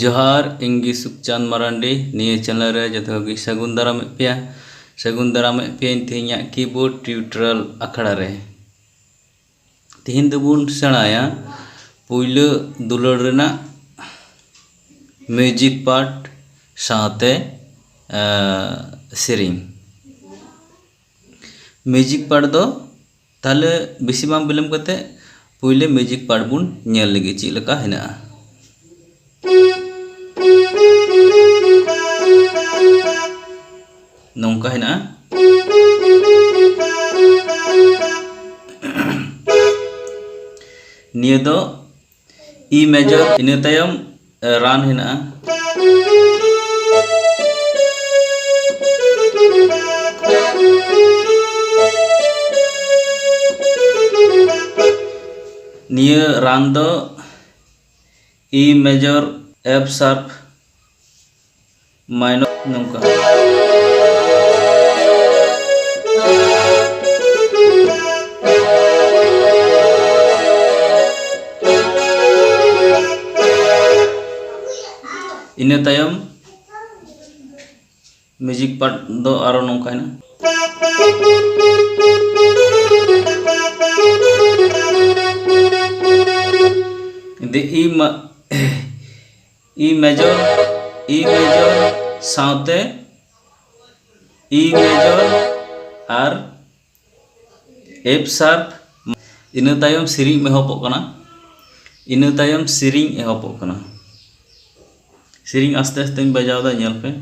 जोहार इंगी सुखचांद मरांडी निये चैनल रे जतो गी सगुन दाराम पे तेहिया कीबोर्ड ट्यूटोरियल अखड़ा रे तिहिन दुबुन सेणाया पुयलु दुलर रेना म्यूजिक पार्ट साथे सेरिंग म्यूजिक पार्ट दो ताले बेसी बाम बिलम कते पुयले म्यूजिक पार्ट बुन नेल लगी ची लका हेना नौका है ना निये दो ई मेजर इने तायम रान है ना निये रान दो E major F sharp minor नौका इने तायम म्यूजिक पार्ट दो आरो नौका है ना दे ई मेजर साथे ई मेजर और एफ शार्प इने तायम सिरिंग एहबोग कना इने तायम सिरिंग एहबोग कना सिरिंग आस्ते आस्ते बजाव दा नेल पे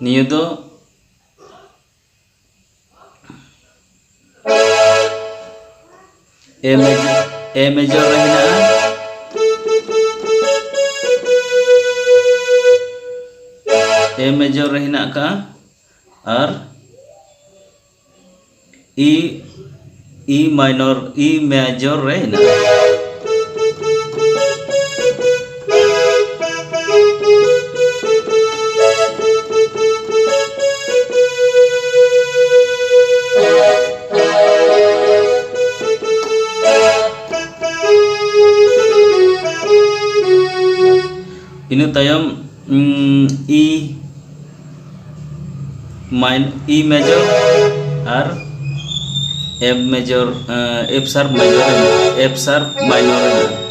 निये दो ए मेजर रहना ए मेजर रहना का और ई माइनर ई मेजर रहना इने तायम ई मेजर और एफ शार्प माइनर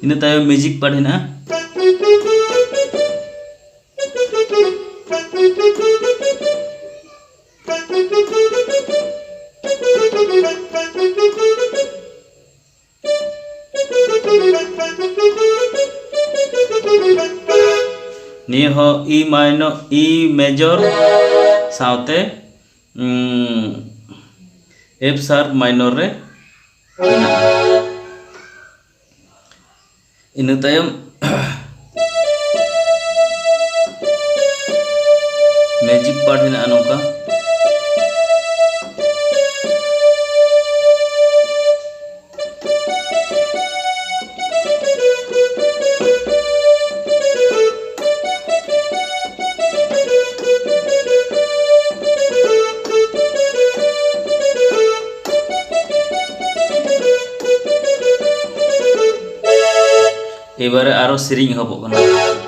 इने तायम म्यूजिक पार्ट है ना निये हो ई मेजर साथे एफ शार्प माइनर रे इन तायम मैजिक पार्ट है नौका एबारे आरो सेरिंग एहबोग कना।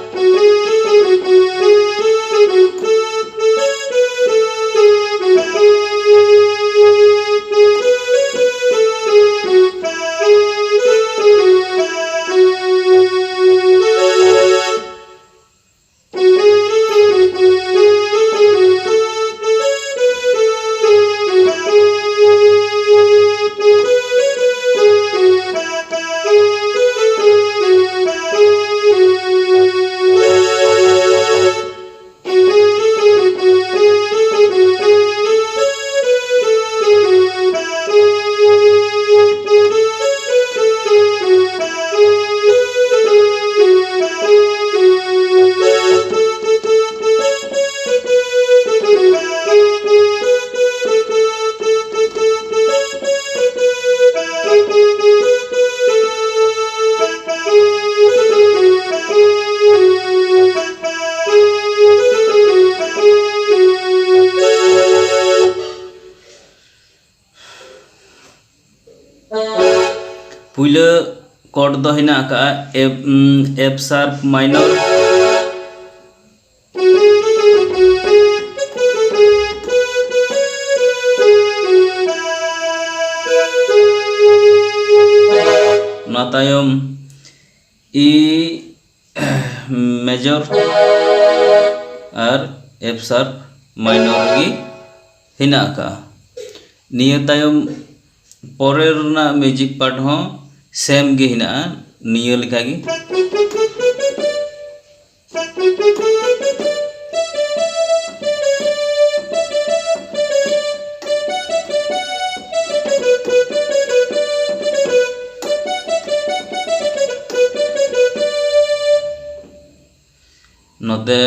पुइला कॉर्ड दो हिना का एफ शार्प माइनर ना तायम ई मेजर और एफ शार्प माइनर गी हिना का निया तायम परेर ना म्यूजिक पार्ट हो सेम गे हिना निया लिखा गी नोते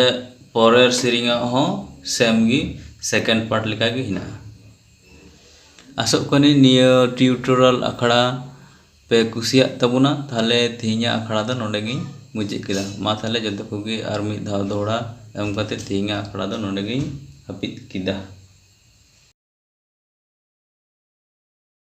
परेर सेरिंग हो सेम गी सेकेंड पार्ट लिखा गी हिना आसोग कनी निया ट्यूटोरियल अखड़ा पे कुसिया तबुना थाले तेहिया अखड़ा दो नोंडे गिन मुजे किदा मा थाले जतो कोगे आर मिद धाव दोड़ा एम कते तेहिया अखड़ा दो नोंडे गिन हापिद किदा।